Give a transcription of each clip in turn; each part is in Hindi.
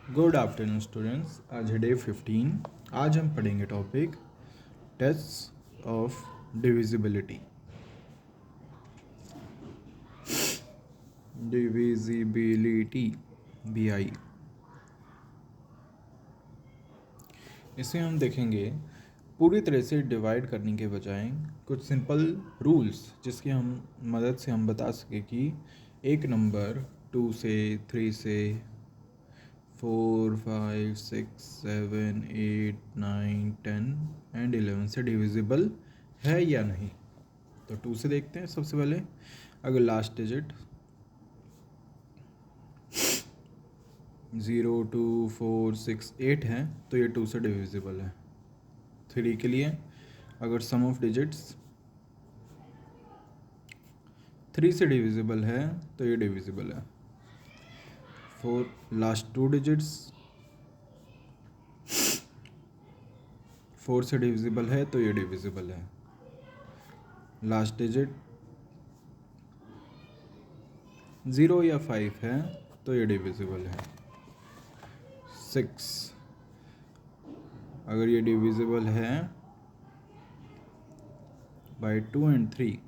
Good afternoon students. आज है डे 15। आज हम पढ़ेंगे topic test of divisibility. Divisibility BI। इसे हम देखेंगे पूरी तरह से डिवाइड करने के बजाय कुछ सिंपल रूल्स जिसकी हम मदद से हम बता सकें कि एक नंबर 2 से 3 से 4 5 6 7 8 9 10 एंड 11 से डिविजिबल है या नहीं। तो 2 से देखते हैं। सबसे पहले अगर लास्ट डिजिट 0 2 4 6 8 है तो ये 2 से डिविजिबल है। 3 के लिए अगर सम ऑफ डिजिट्स 3 से डिविजिबल है तो ये डिविजिबल है। 4 लास्ट 2 डिजिट्स 4 से डिविजिबल है तो ये डिविजिबल है। लास्ट डिजिट 0 या 5 है तो ये डिविजिबल है। 6 अगर ये डिविजिबल है बाय 2 एंड 3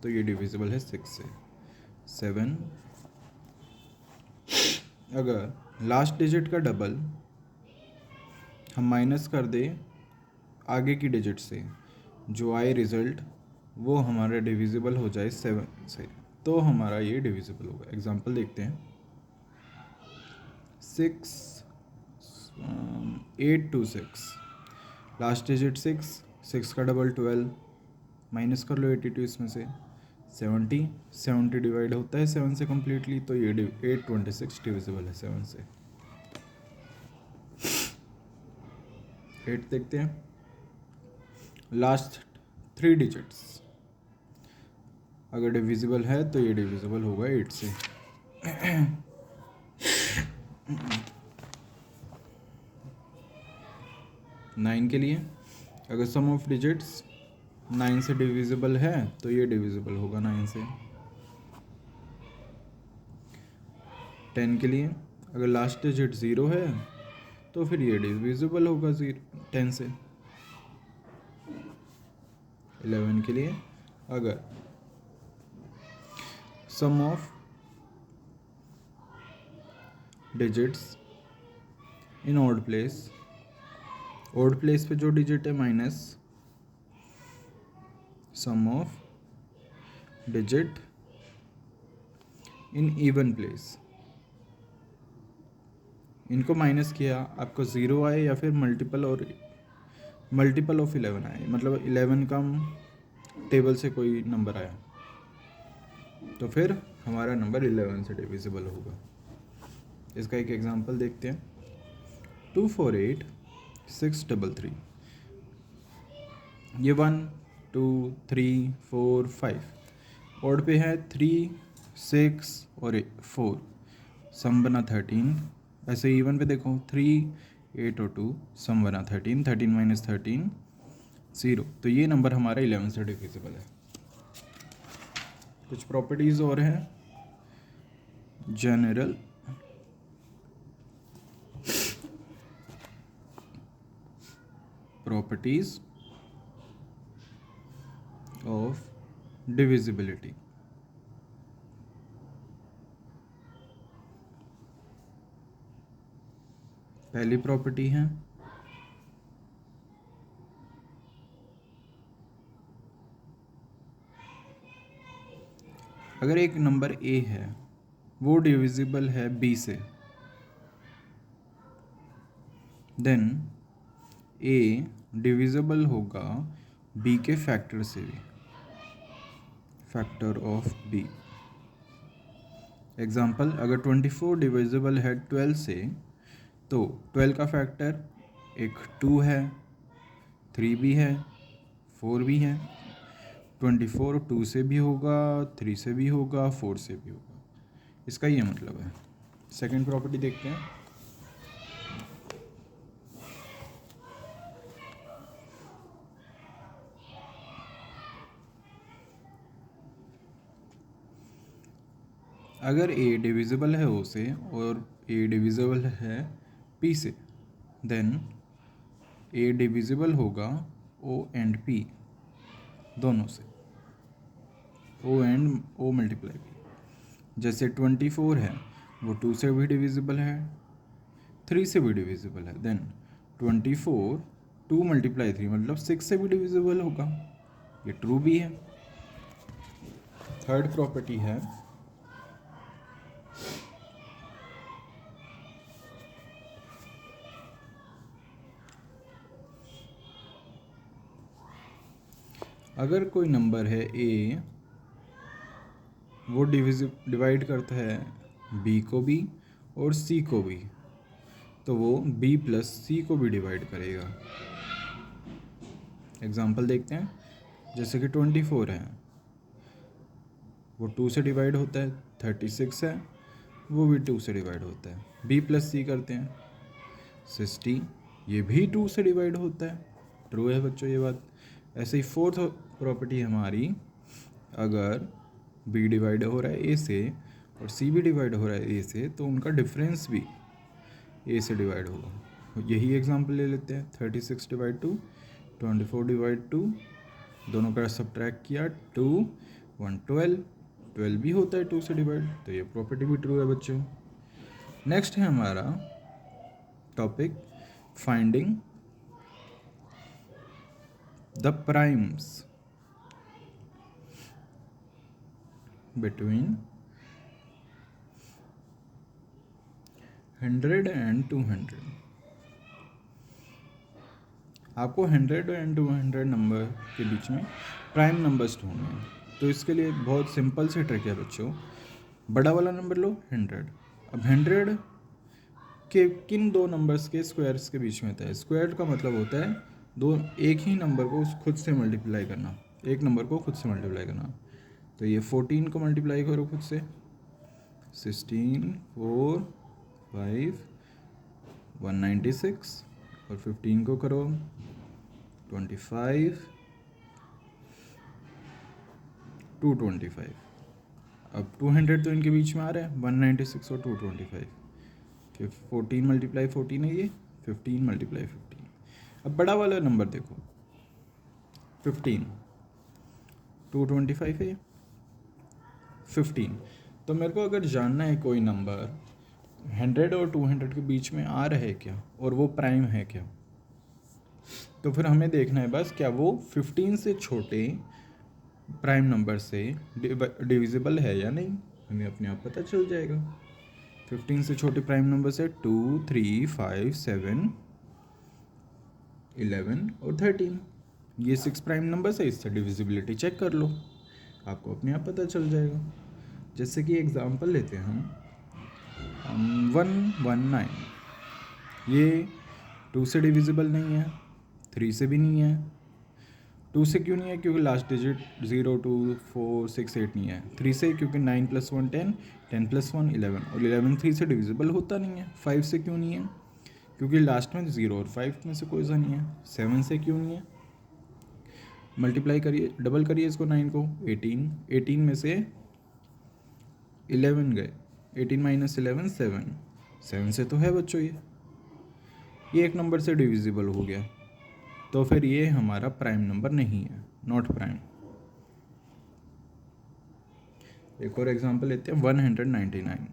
तो ये डिविजिबल है 6 से। 7 अगर लास्ट डिजिट का डबल हम माइनस कर दें आगे की डिजिट से, जो आए रिज़ल्ट वो हमारा डिविजिबल हो जाए 7 से, तो हमारा ये डिविजिबल होगा। एग्जांपल देखते हैं। 6 8 2 6 लास्ट डिजिट 6 का डबल 12 माइनस कर लो 82 इसमें से। 70 डिवाइड होता है 7 से कम्प्लीटली, तो ये 826 डिविजिबल है 7 से। 8 देखते हैं। लास्ट 3 डिजिट्स अगर डिविजिबल है तो ये डिविजिबल होगा 8 से। 9 के लिए अगर सम ऑफ डिजिट्स 9 से डिविजिबल है तो ये डिविजिबल होगा 9 से। 10 के लिए अगर लास्ट डिजिट 0 है तो फिर ये डिविजिबल होगा 10 से। 11 के लिए अगर sum of digits in odd place पे जो डिजिट है minus sum of digit in even place, इनको माइनस किया आपको 0 आए या फिर मल्टीपल ऑफ 11 आए, मतलब 11 का टेबल से कोई नंबर आया तो फिर हमारा नंबर 11 से डिविजिबल होगा। इसका एक एग्जांपल देखते हैं। 248 633 ये 1 2 3 4 5 ऑड पे है 3 6 और 4, सम बना 13। ऐसे इवन पे देखो 3 8 और 2 सम बना 13, 13 माइनस 13 0, तो ये नंबर हमारा 11 से डिविजिबल है। कुछ प्रॉपर्टीज़ और हैं। General properties of divisibility. पहली प्रॉपर्टी है अगर एक नंबर a है वो डिविजिबल है b से, देन a डिविजिबल होगा b के फैक्टर से भी, फैक्टर ऑफ b। एग्जाम्पल अगर 24 डिविजिबल है 12 से तो 12 का फैक्टर एक 2 है, 3 भी है, 4 भी है। 24 2 से भी होगा, 3 से भी होगा, 4 से भी होगा, इसका ये मतलब है। सेकंड प्रॉपर्टी देखते हैं। अगर a डिविजिबल है o से और a डिविजिबल है P से, देन A डिविजिबल होगा O एंड P दोनों से, O and O multiply P। जैसे 24 है वो 2 से भी डिविजिबल है, 3 से भी डिविजिबल है, देन 24 2 मल्टीप्लाई 3 मतलब 6 से भी डिविजिबल होगा, ये ट्रू भी है। थर्ड प्रॉपर्टी है अगर कोई नंबर है A, वो डिवाइड करता है B को भी और C को भी, तो वो B प्लस C को भी डिवाइड करेगा। एग्जाम्पल देखते हैं, जैसे कि 24 है वो 2 से डिवाइड होता है, 36 है वो भी 2 से डिवाइड होता है, B प्लस C करते हैं, 60 ये भी 2 से डिवाइड होता है, ट्रू है बच्चों ये बात। ऐसे ही फोर्थ प्रॉपर्टी हमारी, अगर B डिवाइड हो रहा है A से और C भी डिवाइड हो रहा है A से, तो उनका डिफरेंस भी A से डिवाइड होगा। यही एग्जांपल ले लेते हैं, 36 डिवाइड 2, 24 डिवाइड 2, दोनों का सब्ट्रैक्ट किया 2 1 12 भी होता है 2 से डिवाइड, तो ये प्रॉपर्टी भी ट्रू है बच्चों। नेक्स्ट है हमारा topic finding the primes between 100 and 200। आपको 100 एंड 200 नंबर के बीच में प्राइम नंबर्स ढूंढने हैं, तो इसके लिए बहुत सिंपल से ट्रिक है बच्चों। बड़ा वाला नंबर लो 100, अब 100 के किन दो नंबर्स के स्क्वायर्स के बीच में होता है। स्क्वायर का मतलब होता है दो एक ही नंबर को खुद से मल्टीप्लाई करना, एक नंबर को खुद से मल्टीप्लाई करना। तो ये 14 को मल्टीप्लाई करो खुद से, 16 4 5 196, और 15 को करो 25 225। अब 200 तो इनके बीच में आ रहा है, 196 और 225, फिर 14 मल्टीप्लाई 14 है ये, 15 मल्टीप्लाई 15। अब बड़ा वाला नंबर देखो 15, 225 है 15। तो मेरे को अगर जानना है कोई नंबर 100 और 200 के बीच में आ रहा है क्या, और वो प्राइम है क्या, तो फिर हमें देखना है बस क्या वो 15 से छोटे प्राइम नंबर से डिविजिबल है या नहीं, हमें अपने आप पता चल जाएगा। 15 से छोटे प्राइम नंबर से 2 3 5 7 11 और 13, ये 6 प्राइम नंबर है, इससे डिविजिबिलिटी चेक कर लो, आपको अपने आप पता चल जाएगा। जैसे कि एग्जांपल लेते हैं हम 119, ये 2 से डिविजिबल नहीं है, 3 से भी नहीं है। 2 से क्यों नहीं है, क्योंकि लास्ट डिजिट 0 2 4 6 8 नहीं है। 3 से क्योंकि 9 + 1 10, 10 + 1 11, और 11 3 से डिविजिबल होता नहीं है। 5 से क्यों नहीं है, क्योंकि लास्ट में 0 और 5 में से कोई सा नहीं है। 7 से क्यों नहीं है, मल्टीप्लाई करिए, डबल करिए इसको 9 को, 18, 18 में से 11 गए, 18 - 11 7, 7 से तो है बच्चों ये एक नंबर से डिविजिबल हो गया, तो फिर ये हमारा प्राइम नंबर नहीं है, नॉट प्राइम। एक और एग्जांपल लेते हैं 199,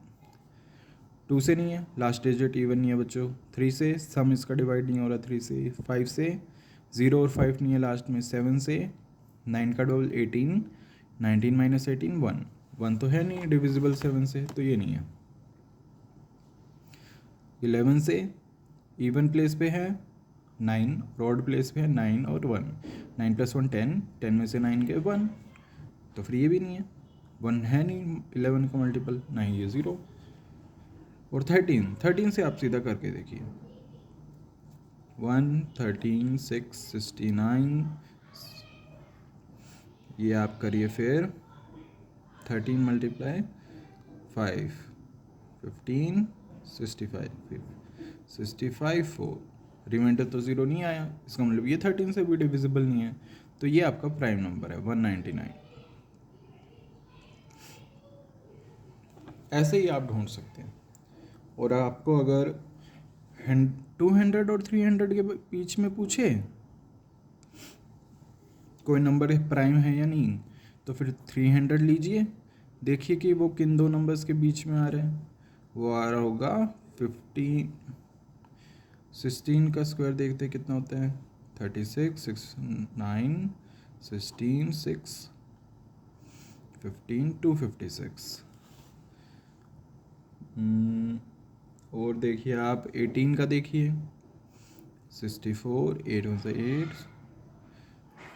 2 से नहीं है, लास्ट डिजिट इवन नहीं है बच्चों। 3 से सम इसका डिवाइड नहीं हो रहा, 3 से। 5 से 0 और 5 नहीं है लास्ट में। 7 से 9 का डबल 18, 19 - 18 1, 1 तो है नहीं डिविजिबल 7 से, तो ये नहीं है। 11 से इवन प्लेस पे है 9, रॉड प्लेस पे है 9 और 1, 9 + 1 10, 10 में से 9 गए 1, तो फिर ये भी नहीं है, 1 है नहीं 11 का मल्टीपल, ना ही ये 0। और 13 से आप सीधा करके देखिए, 1 13 6 69, ये आप करिए फिर 13 × 5 15 65 65 4, रिमाइंडर तो 0 नहीं आया, इसका मतलब ये 13 से भी डिविजिबल नहीं है, तो ये आपका प्राइम नंबर है 199। ऐसे ही आप ढूंढ सकते हैं। और आपको अगर 200 और 300 के बीच में पूछे कोई नंबर प्राइम है या नहीं, तो फिर 300 लीजिए, देखिए कि वो किन दो नंबर्स के बीच में आ रहे हैं। वो आ रहा होगा 15, 16 का स्क्वायर देखते हैं कितना होता है, 36, 6, 9, 16, 6, 15, 256। और देखिए आप 18 का देखिए, 64, 8 1 8,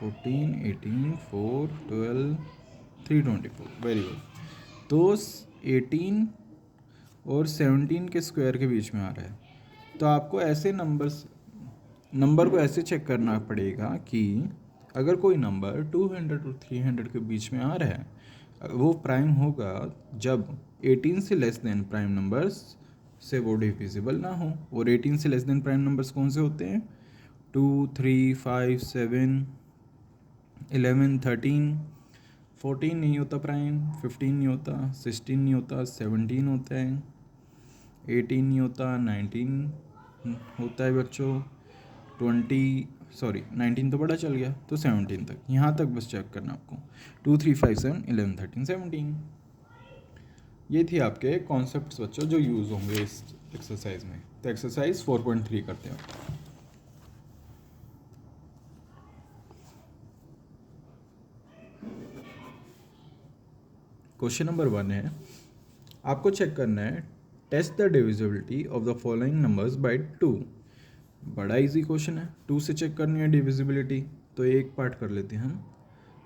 14, 18, 4, 12, 324। Very good. तो 18 और 17 के स्क्वायर के बीच में आ रहा है, तो आपको ऐसे नंबर को ऐसे चेक करना पड़ेगा कि अगर कोई नंबर 200 और 300 के बीच में आ रहा है, वो प्राइम होगा जब 18 से लेस देन प्राइम नंबर्स से वो डिविजिबल ना हो। और 18 से लेस देन प्राइम नंबर्स कौन से होते हैं, 2, 3, 5, 7, 11, 13, 14 नहीं होता प्राइम, 15 नहीं होता, 16 नहीं होता, 17 होता है, 18 नहीं होता, 19 होता है बच्चों, 19 तो बड़ा चल गया, तो 17 तक, यहाँ तक बस चेक करना आपको, 2, 3, 5, 7, 11, 13, 17। ये थी आपके कॉन्सेप्ट्स बच्चों जो यूज़ होंगे इस एक्सरसाइज में। तो एक्सरसाइज 4.3 करते हैं। क्वेश्चन नंबर 1 है, आपको चेक करना है test the divisibility of the following numbers by 2। बड़ा इजी क्वेश्चन है, 2 से चेक करनी है डिविजिबिलिटी, तो एक पार्ट कर लेते हैं हम,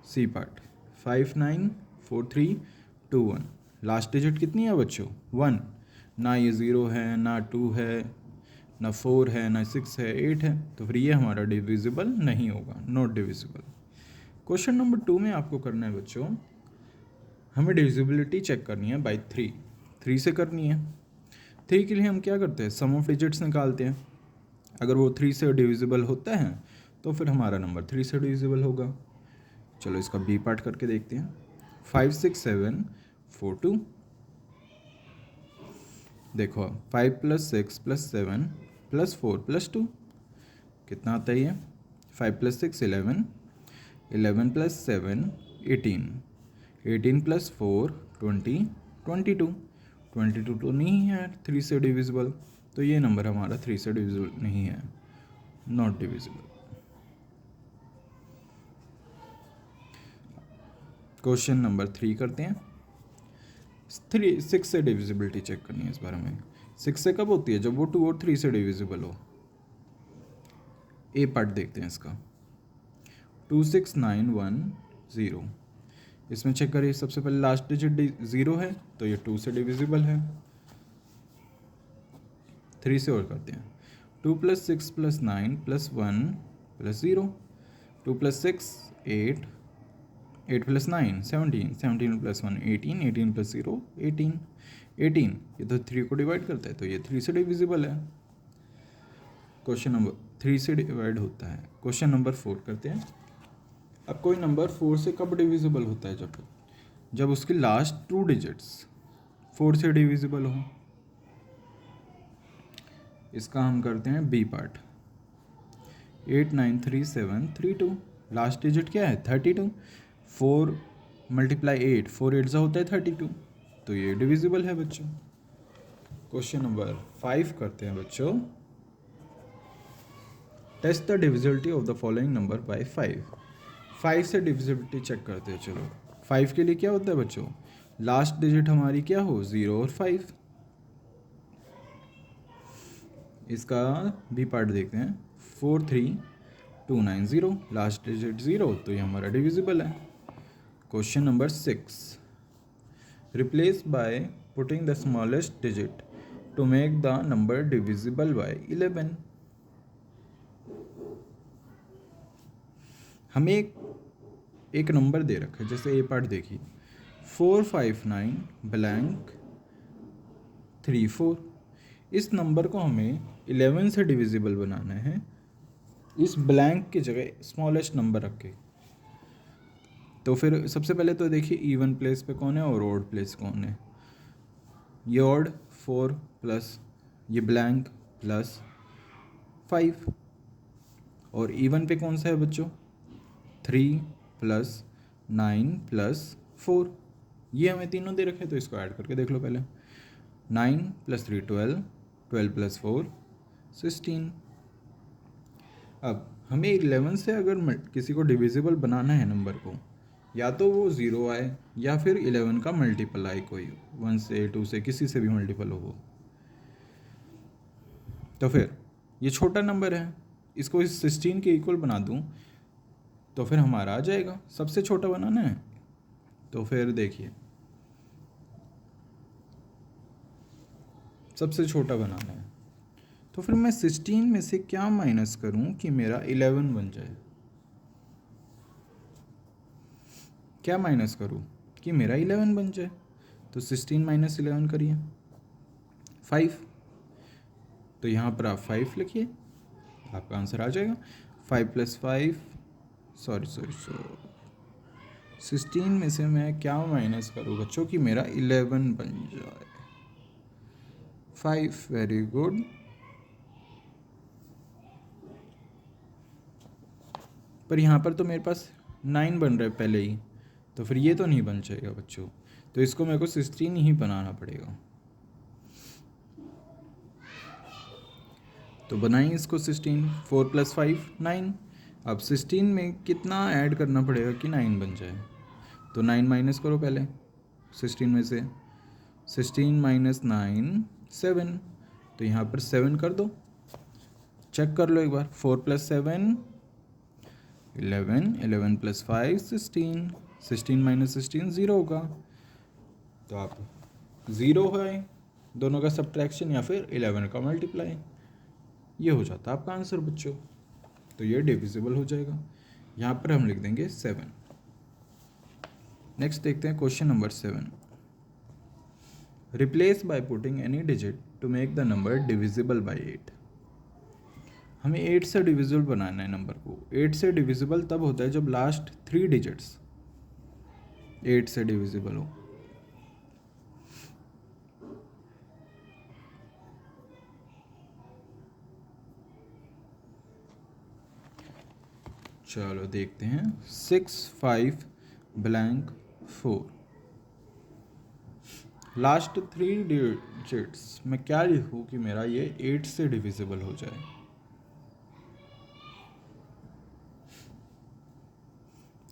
सी पार्ट। 5, 9, 4, 3, 2, 1। लास्ट डिजिट कितनी है बच्चों, 1। ना ये 0 है, ना 2 है, ना 4 है, ना 6 है, 8 है, तो फिर ये हमारा डिविजिबल नहीं होगा, नॉट डिविजिबल। क्वेश्चन नंबर 2 में आपको करना है बच्चों, हमें डिविजिबिलिटी चेक करनी है बाय 3 से करनी है। 3 के लिए हम क्या करते हैं, सम ऑफ डिजिट्स निकालते हैं। अगर वो 3 से डिविजिबल होता है तो फिर हमारा नंबर 3 से डिविजिबल होगा। चलो इसका बी पार्ट करके देखते हैं। 5, 6, 7, 4, 2। देखो 5 + 6 + 7 + 4 + 2 कितना आता है ये, 5 + 6 11, 11 + 7 18, 18 + 4 20, 22। 22 तो नहीं है 3 से डिविजिबल, तो ये नंबर हमारा 3 से डिविजिबल नहीं है, नॉट डिविजिबल। क्वेश्चन नंबर 3 करते हैं। 6 से डिविजिबिलिटी चेक करनी है इस बार हमें। 6 से कब होती है, जब वो 2 और 3 से डिविजिबल हो। ए पार्ट देखते हैं इसका, 2, 6, 9, 1, 0। इसमें चेक करिए, सबसे पहले लास्ट डिजिट 0 है तो ये 2 से डिविजिबल है। 3 से और करते हैं, 2 + 6 + 9 + 1 + 0, 2 + 6 8, 8 + 9 17, 17 + 1 18, 18 + 0 18, 18 ये तो 3 को डिवाइड करता है, तो ये 3 से डिविजिबल है। क्वेश्चन नंबर 3 से डिवाइड होता है। क्वेश्चन नंबर 4 करते हैं। अब कोई नंबर 4 से कब डिविजिबल होता है, जब उसकी लास्ट 2 डिजिट्स 4 से डिविजिबल हो। इसका हम करते हैं बी पार्ट। 8, 9, 3, 7, 3, 2। लास्ट डिजिट क्या है, 32। 4 × 8, 4 8 होता है 32, तो ये डिविजिबल है बच्चों। क्वेश्चन नंबर 5 करते हैं बच्चों। Test the divisibility of the following number by 5। 5 से डिविजिबिलिटी चेक करते हैं। चलो 5 के लिए क्या होता है बच्चों, लास्ट डिजिट हमारी क्या हो, 0 और 5। इसका बी पार्ट देखते हैं। 4, 3, 2, 9, 0। लास्ट डिजिट 0, तो ये हमारा डिविजिबल है। Question number 6, replace by putting the smallest digit to make the number divisible by 11। हमें एक नंबर दे रखा है, जैसे ए पार्ट देखिए, 4, 5, 9 ब्लैंक 3, 4। इस नंबर को हमें 11 से डिविजिबल बनाना है, इस ब्लैंक की जगह स्मॉलेस्ट नंबर रख के। तो फिर सबसे पहले तो देखिए इवन प्लेस पे कौन है और ऑड प्लेस कौन है। ये ऑड 4 प्लस ये ब्लैंक प्लस 5। और इवन पे कौन सा है बच्चों? 3 + 9 + 4। ये हमें तीनों दे रखे, तो इसको ऐड करके देख लो पहले। 9 + 3 12, 12 + 4 16। अब हमें 11 से अगर किसी को डिविजिबल बनाना है नंबर को, या तो वो 0 आए या फिर 11 का मल्टीपल आए, कोई 1 से 2 से किसी से भी मल्टीपल हो वो। तो फिर ये छोटा नंबर है, इसको इस 16 के इक्वल बना दूं तो फिर हमारा आ जाएगा। सबसे छोटा बनाना है तो फिर देखिए, सबसे छोटा बनाना है तो फिर मैं 16 में से क्या माइनस करूं कि मेरा 11 बन जाए? क्या माइनस करूं कि मेरा 11 बन जाए? तो 16 - 11 करिए, 5। तो यहाँ पर आप 5 लिखिए, आपका आंसर आ जाएगा। 5 + 5 सॉरी 16 में से मैं क्या माइनस करूँ बच्चों कि मेरा 11 बन जाए? 5। Very good. पर यहाँ पर तो मेरे पास 9 बन रहा है पहले ही, तो फिर ये तो नहीं बन जाएगा बच्चों, तो इसको मेरे को 16 ही बनाना पड़ेगा। तो बनाइए इसको 16। 4 + 5 9। अब 16 में कितना ऐड करना पड़ेगा कि 9 बन जाए? तो 9 माइनस करो पहले 16 में से। 16 - 9 7। तो यहाँ पर 7 कर दो, चेक कर लो एक बार। 4 + 7 11, 11 + 5 16, 16 - 16 0 होगा। तो आप 0 है दोनों का सब्ट्रैक्शन या फिर 11 का मल्टीप्लाई, ये हो जाता है आपका आंसर बच्चों। तो ये डिविजिबल हो जाएगा। यहाँ पर हम लिख देंगे 7। नेक्स्ट देखते हैं question number 7। Replace by putting any digit to make the number divisible by 8। हमें 8 से डिविजिबल बनाना है नंबर को। 8 से डिविजिबल तब होता है जब लास्ट 3 डिजिट्स 8 से डिविजिबल हो। चलो देखते हैं। 6 5 ब्लैंक 4। लास्ट 3 डिजिट्स में क्या लिखूँ कि मेरा ये 8 से डिविजिबल हो जाए?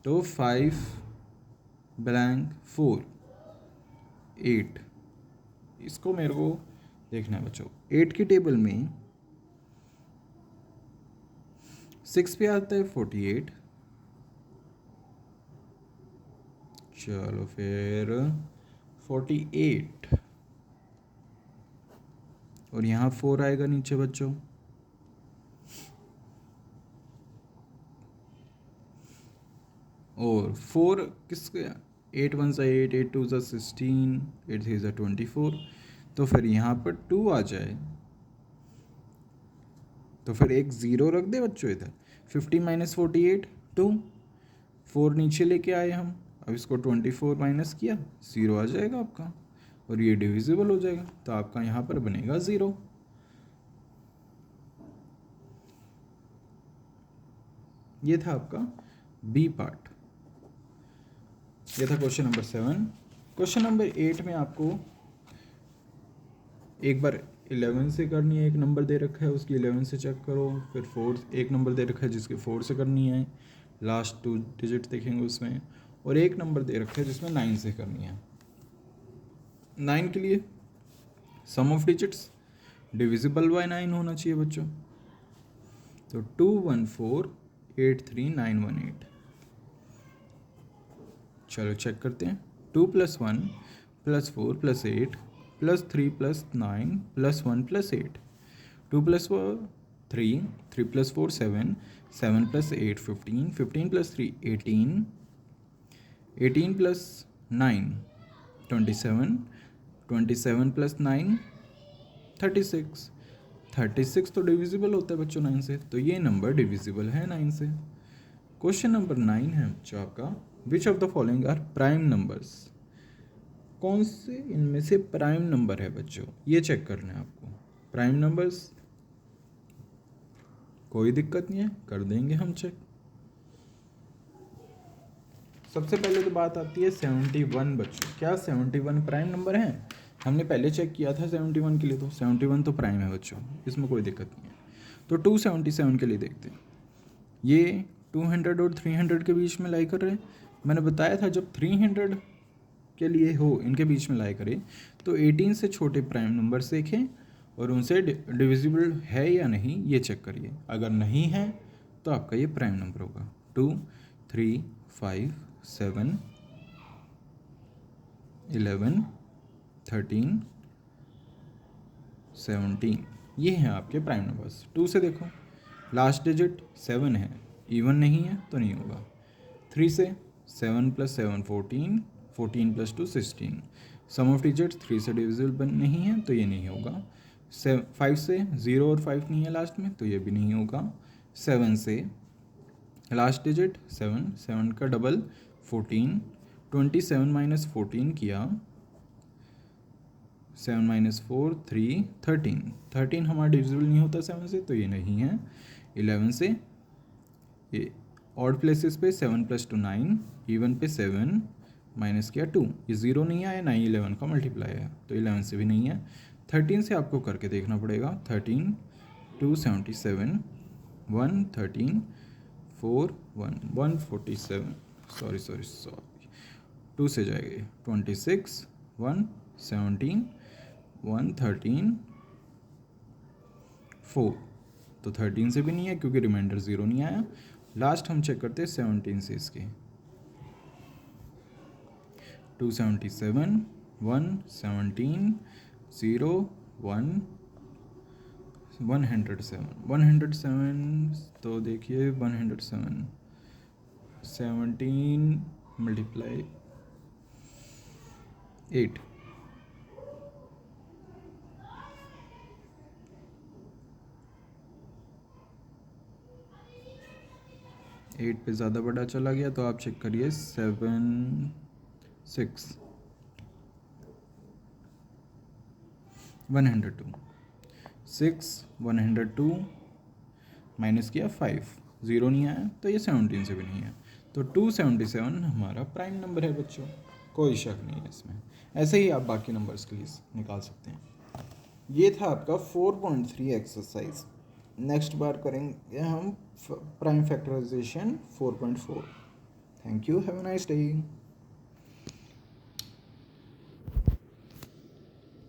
तो 5 ब्लैंक 4 8, इसको मेरे को देखना है बच्चों। 8 की टेबल में 6 पे आता है 48। चलो फिर 48 और यहाँ 4 आएगा नीचे बच्चों। और 4 किसके? 8 1 8, 8 2 16, 8 3 24। तो फिर यहाँ पर 2 आ जाए तो फिर एक 0 रख दे बच्चों इधर। 50 - 48 2। 4 नीचे लेके आए हम, अब इसको 24 माइनस किया, 0 आ जाएगा आपका और ये डिविजिबल हो जाएगा। तो आपका यहाँ पर बनेगा 0। ये था आपका बी पार्ट। ये था क्वेश्चन नंबर 7। क्वेश्चन नंबर 8 में आपको एक बार 11 से करनी है, एक नंबर दे रखा है उसकी 11 से चेक करो। फिर 4 एक नंबर दे रखा है जिसके 4 से करनी है, लास्ट 2 डिजिट देखेंगे उसमें। और एक नंबर दे रखा है जिसमें 9 से करनी है। 9 के लिए सम ऑफ डिजिट्स डिविजिबल बाय 9 होना चाहिए बच्चों। तो 2 1 4 8 3 9 1 8। चलो चेक करते हैं। 2 + 1 + 4 + 8 + 3 + 9 + 1 + 8। 2 + 4 3, 3 + 4 7, 7 + 8 15, 15 + 3 18, 18 + 9 27, 27 + 9 36। 36 तो डिविजिबल होता है बच्चों 9 से, तो ये नंबर डिविजिबल है 9 से। क्वेश्चन नंबर 9 है बच्चों आपका, which of the following are prime numbers. कौन से इनमें से प्राइम नंबर है बच्चों, ये चेक करना है आपको। प्राइम नंबर्स कोई दिक्कत नहीं है, कर देंगे हम चेक। सबसे पहले तो बात आती है 71 बच्चों, क्या 71 प्राइम नंबर है? हमने पहले चेक किया था 71 के लिए, तो 71 तो प्राइम है बच्चों, इसमें कोई दिक्कत नहीं है। तो 277 के लिए देखते हैं। ये 200 और 300 के बीच में लाई कर रहे हैं। मैंने बताया था जब 300 के लिए हो, इनके बीच में लाई करे, तो 18 से छोटे प्राइम नंबर्स देखें और उनसे डिविजिबल है या नहीं ये चेक करिए। अगर नहीं है तो आपका ये प्राइम नंबर होगा। 2, 3, 5, 7, 11, 13, 17, ये हैं आपके प्राइम नंबर्स। 2 से देखो, लास्ट डिजिट 7 है, इवन नहीं है तो नहीं होगा। 3 से 7 + 7 14, 14 + 2 16, सम ऑफ डिजिट्स 3 से डिविजिबल नहीं है तो ये नहीं होगा। 5 से 0 और 5 नहीं है लास्ट में तो ये भी नहीं होगा। 7 से लास्ट डिजिट 7, 7 का डबल 14, 27 - 14 किया, 7 - 4 3, 13, 13 हमारा डिविजिबल नहीं होता 7 से तो ये नहीं है। 11 से ये ऑड प्लेसेस पे 7 + 2 9, इवन पे 7 माइनस किया 2, ये 0 नहीं आया, ना ही 11 का मल्टीप्लाई है तो 11 से भी नहीं है। 13 से आपको करके देखना पड़ेगा। 13, 277, 1 13, 4 1 147, सॉरी 2 से जाएगी 26, 1 17, 1 13, 4, तो 13 से भी नहीं है क्योंकि रिमाइंडर 0 नहीं आया। लास्ट हम चेक करते हैं 17 से इसके। 277, 1 17, 0 1 107, 107 तो देखिए 107, 17 × 8, 8 पे ज़्यादा बड़ा चला गया तो आप चेक करिए 7 6 102, 6 102 माइनस किया 5, 0 नहीं आया तो ये 17 से भी नहीं है। तो 277 हमारा प्राइम नंबर है बच्चों, कोई शक नहीं है इसमें। ऐसे ही आप बाकी नंबर्स के लिए निकाल सकते हैं। ये था आपका 4.3 एक्सरसाइज। नेक्स्ट बार करेंगे हम prime factorisation 4.4। Thank you, have a nice day.